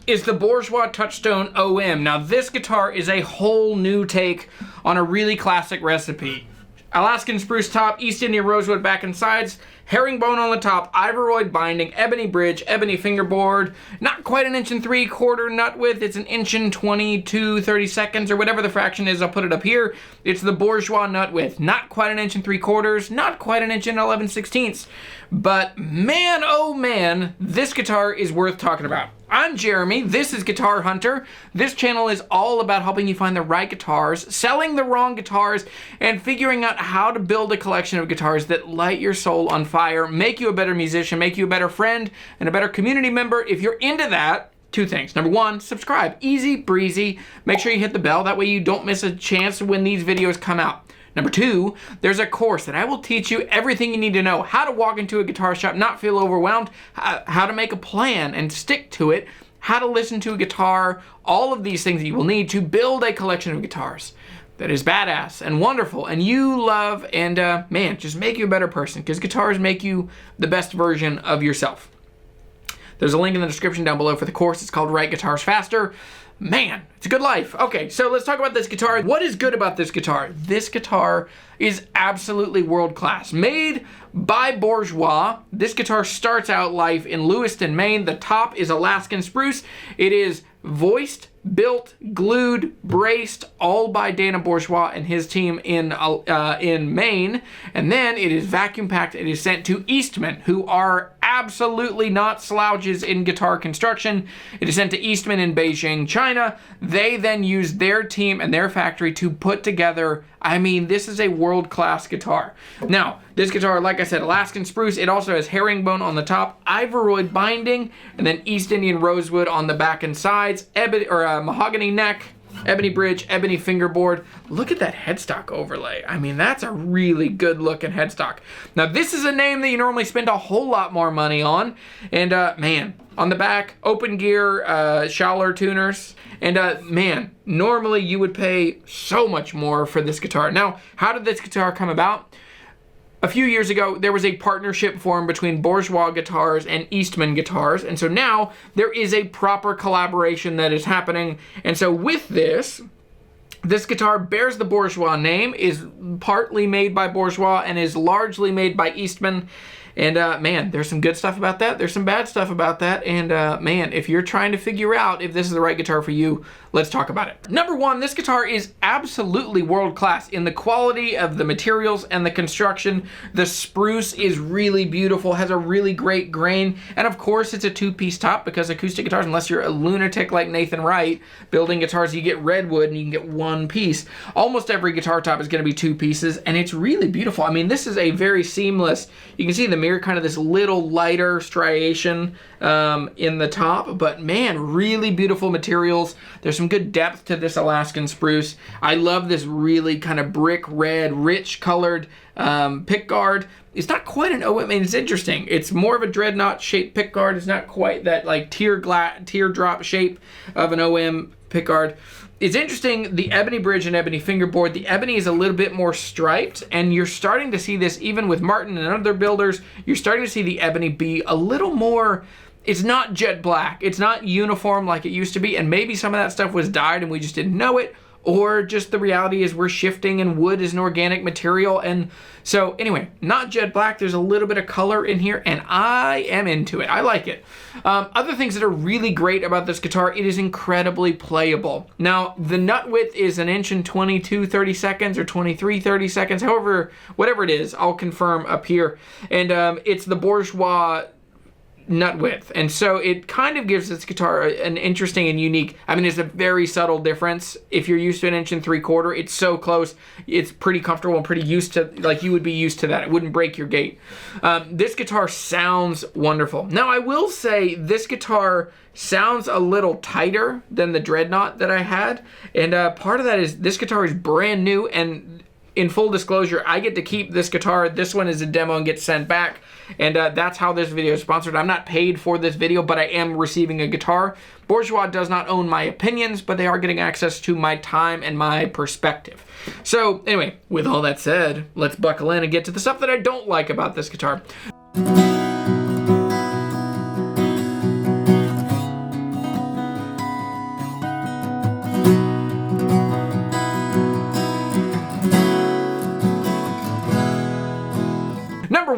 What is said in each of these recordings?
is the Bourgeois Touchstone OM. Now this guitar is a whole new take on a really classic recipe. Alaskan spruce top, East Indian rosewood back and sides, herringbone on the top, ivory binding, ebony bridge, ebony fingerboard, not quite 1 3/4 nut width, it's 1 22 32 or whatever the fraction is, I'll put it up here. It's the Bourgeois nut width, not quite 1 3/4, not quite 1 11/16. But man, oh man, this guitar is worth talking about. I'm Jeremy, this is Guitar Hunter. This channel is all about helping you find the right guitars, selling the wrong guitars, and figuring out how to build a collection of guitars that light your soul on fire, make you a better musician, make you a better friend, and a better community member. If you're into that, 2 things. Number 1, subscribe. Easy breezy. Make sure you hit the bell, that way you don't miss a chance when these videos come out. Number 2, there's a course that I will teach you everything you need to know. How to walk into a guitar shop, not feel overwhelmed, how to make a plan and stick to it, how to listen to a guitar, all of these things that you will need to build a collection of guitars that is badass and wonderful and you love and man, just make you a better person, because guitars make you the best version of yourself. There's a link in the description down below for the course. It's called Write Guitars Faster. Man, it's a good life. Okay, so let's talk about this guitar. What is good about this guitar? This guitar is absolutely world class. Made by Bourgeois, this guitar starts out life in Lewiston, Maine. The top is Alaskan spruce. It is voiced, built, glued, braced, all by Dana Bourgeois and his team in Maine. And then it is vacuum packed. It is sent to Eastman, who are absolutely not slouches in guitar construction. It is sent to Eastman in Beijing, China. They then use their team and their factory to put together, I mean, this is a world-class guitar. Now, this guitar, like I said, Alaskan spruce. It also has herringbone on the top, ivory binding, and then East Indian rosewood on the back and sides, ebony or mahogany neck, ebony bridge, ebony fingerboard. Look at that headstock overlay. I mean, that's a really good looking headstock. Now, this is a name that you normally spend a whole lot more money on. And man, on the back, open gear, Schaller tuners. And man, normally you would pay so much more for this guitar. Now, how did this guitar come about? A few years ago, there was a partnership formed between Bourgeois Guitars and Eastman Guitars, and so now there is a proper collaboration that is happening. And so with this guitar bears the Bourgeois name, is partly made by Bourgeois, and is largely made by Eastman. And man, there's some good stuff about that. There's some bad stuff about that. And man, if you're trying to figure out if this is the right guitar for you, let's talk about it. Number 1, this guitar is absolutely world class in the quality of the materials and the construction. The spruce is really beautiful, has a really great grain. And of course, it's a 2-piece top, because acoustic guitars, unless you're a lunatic like Nathan Wright, building guitars, you get redwood and you can get 1 piece. Almost every guitar top is going to be 2 pieces, and it's really beautiful. I mean, this is a very seamless, you can see in the mirror kind of this little lighter striation in the top, but man, really beautiful materials. There's some good depth to this Alaskan spruce. I love this really kind of brick red, rich colored pickguard. It's not quite an OM, I mean, it's interesting. It's more of a dreadnought shaped pickguard. It's not quite that like teardrop shape of an OM pickguard. It's interesting, the ebony bridge and ebony fingerboard, the ebony is a little bit more striped, and you're starting to see this even with Martin and other builders. You're starting to see the ebony be a little more, it's not jet black, it's not uniform like it used to be, and maybe some of that stuff was dyed and we just didn't know it, or just the reality is we're shifting and wood is an organic material. And so anyway, not jet black, there's a little bit of color in here, and I am into it. I like it. Other things that are really great about this guitar, it is incredibly playable. Now, the nut width is 1 22 32 or 23 32, however, whatever it is, I'll confirm up here. And it's the Bourgeois nut width, and so it kind of gives this guitar an interesting and unique, I mean, it's a very subtle difference. If you're used to 1 3/4, it's so close, it's pretty comfortable and pretty used to, like you would be used to that. It wouldn't break your gait. This guitar sounds wonderful. Now, I will say this guitar sounds a little tighter than the Dreadnought that I had, and part of that is this guitar is brand new, and in full disclosure, I get to keep this guitar. This one is a demo and gets sent back. And that's how this video is sponsored. I'm not paid for this video, but I am receiving a guitar. Bourgeois does not own my opinions, but they are getting access to my time and my perspective. So anyway, with all that said, let's buckle in and get to the stuff that I don't like about this guitar.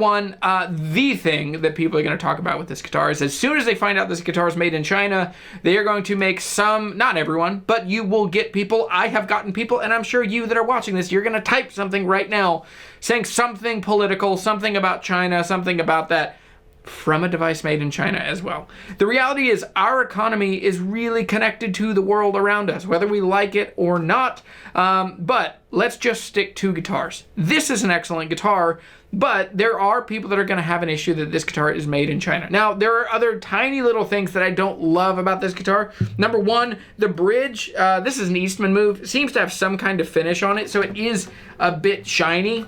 one, the thing that people are going to talk about with this guitar is as soon as they find out this guitar is made in China, they are going to make some, not everyone, but you will get people, I have gotten people, and I'm sure you that are watching this, you're going to type something right now saying something political, something about China, something about that, from a device made in China as well. The reality is our economy is really connected to the world around us, whether we like it or not. But let's just stick to guitars. This is an excellent guitar, but there are people that are going to have an issue that this guitar is made in China. Now, there are other tiny little things that I don't love about this guitar. Number one, the bridge. This is an Eastman move. It seems to have some kind of finish on it, so it is a bit shiny.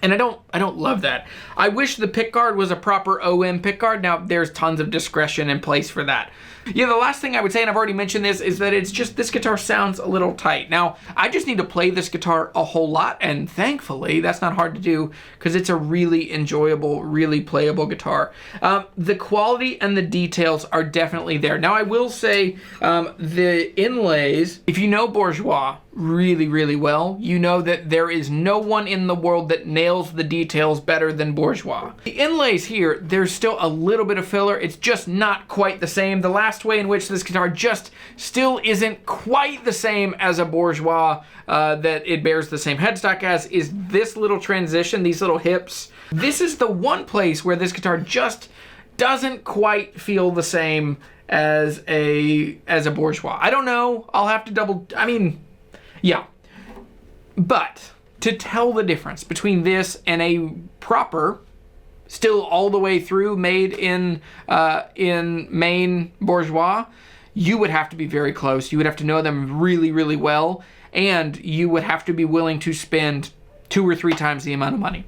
And I don't love that. I wish the pickguard was a proper OM pickguard. Now, there's tons of discretion in place for that. Yeah, the last thing I would say, and I've already mentioned this, is that it's just this guitar sounds a little tight. Now, I just need to play this guitar a whole lot, and thankfully, that's not hard to do because it's a really enjoyable, really playable guitar. The quality and the details are definitely there. Now, I will say the inlays, if you know Bourgeois really, really well, you know that there is no one in the world that nails the details better than Bourgeois. The inlays here, there's still a little bit of filler. It's just not quite the same. The last way in which this guitar just still isn't quite the same as a Bourgeois that it bears the same headstock as is this little transition, these little hips. This is the one place where this guitar just doesn't quite feel the same as a Bourgeois. I don't know. I'll have to yeah. But to tell the difference between this and a proper, still all the way through made in Maine Bourgeois, you would have to be very close. You would have to know them really, really well, and you would have to be willing to spend 2 or 3 times the amount of money.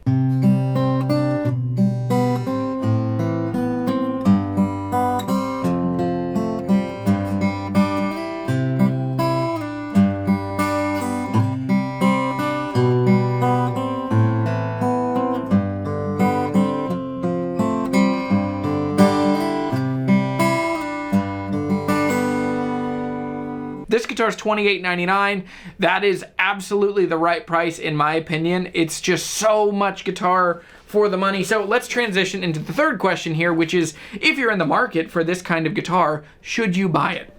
This guitar is $28.99. That is absolutely the right price in my opinion. It's just so much guitar for the money. So let's transition into the third question here, which is if you're in the market for this kind of guitar, should you buy it?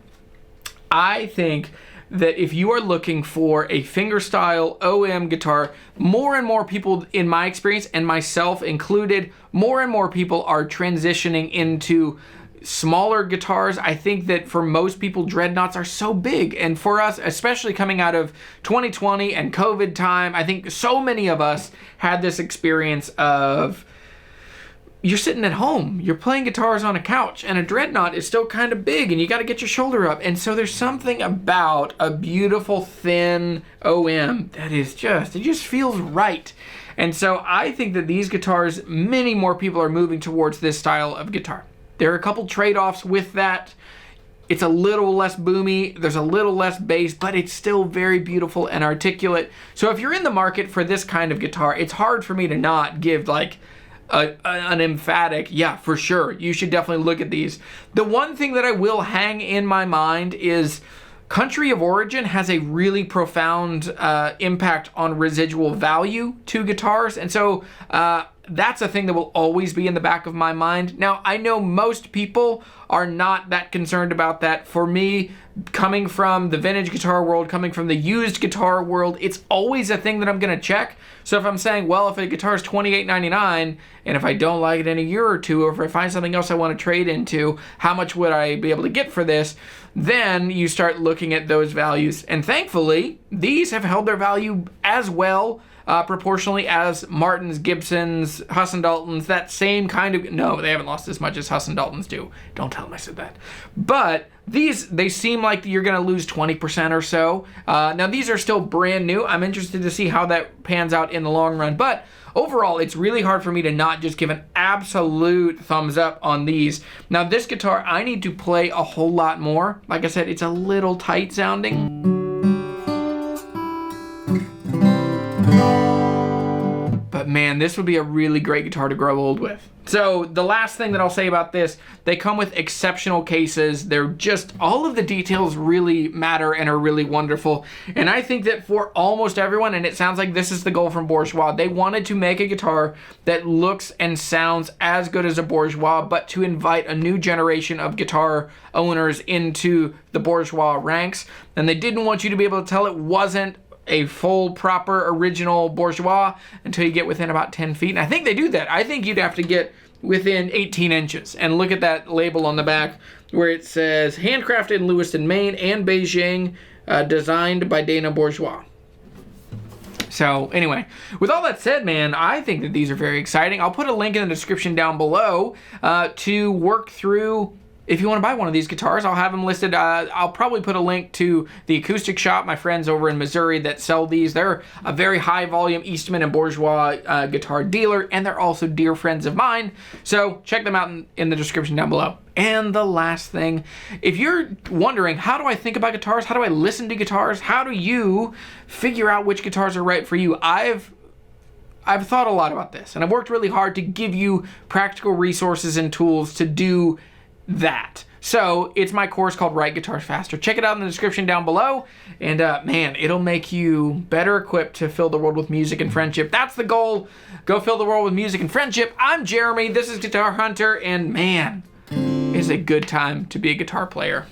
I think that if you are looking for a fingerstyle OM guitar, more and more people, in my experience, and myself included, more and more people are transitioning into smaller guitars. I think that for most people, dreadnoughts are so big. And for us, especially coming out of 2020 and COVID time, I think so many of us had this experience of you're sitting at home, you're playing guitars on a couch, and a dreadnought is still kind of big, and you got to get your shoulder up. And so there's something about a beautiful, thin OM that is just, it just feels right. And so I think that these guitars, many more people are moving towards this style of guitar. There are a couple trade-offs with that. It's a little less boomy, there's a little less bass, but it's still very beautiful and articulate. So if you're in the market for this kind of guitar, it's hard for me to not give like an emphatic, yeah, for sure, you should definitely look at these. The one thing that I will hang in my mind is country of origin has a really profound impact on residual value to guitars. And so that's a thing that will always be in the back of my mind. Now, I know most people are not that concerned about that. For me, coming from the vintage guitar world, coming from the used guitar world, it's always a thing that I'm gonna check. So if I'm saying, well, if a guitar is $28.99, and if I don't like it in a year or two, or if I find something else I wanna trade into, how much would I be able to get for this? Then you start looking at those values. And thankfully, these have held their value as well, proportionally as Martins, Gibsons, Husson-Daltons, that same kind of, no, they haven't lost as much as Husson-Daltons do. Don't tell them I said that. But these, they seem like you're gonna lose 20% or so. Now these are still brand new. I'm interested to see how that pans out in the long run. But overall, it's really hard for me to not just give an absolute thumbs up on these. Now this guitar, I need to play a whole lot more. Like I said, it's a little tight sounding. But But man, this would be a really great guitar to grow old with. So the last thing that I'll say about this, they come with exceptional cases. They're just, all of the details really matter and are really wonderful. And I think that for almost everyone, and it sounds like this is the goal from Bourgeois, they wanted to make a guitar that looks and sounds as good as a Bourgeois, but to invite a new generation of guitar owners into the Bourgeois ranks. And they didn't want you to be able to tell it wasn't a full, proper, original Bourgeois until you get within about 10 feet. And I think they do that. I think you'd have to get within 18 inches. And look at that label on the back where it says, handcrafted in Lewiston, Maine and Beijing, designed by Dana Bourgeois. So anyway, with all that said, man, I think that these are very exciting. I'll put a link in the description down below to work through. If you want to buy one of these guitars, I'll have them listed. I'll probably put a link to the Acoustic Shop, my friends over in Missouri that sell these. They're a very high volume Eastman and Bourgeois guitar dealer, and they're also dear friends of mine. So check them out in the description down below. And the last thing, if you're wondering, how do I think about guitars? How do I listen to guitars? How do you figure out which guitars are right for you? I've thought a lot about this, and I've worked really hard to give you practical resources and tools to do that. So it's my course called Write Guitars Faster. Check it out in the description down below, and man, it'll make you better equipped to fill the world with music and friendship. That's the goal. Go fill the world with music and friendship. I'm Jeremy, this is Guitar Hunter, and man, it's a good time to be a guitar player.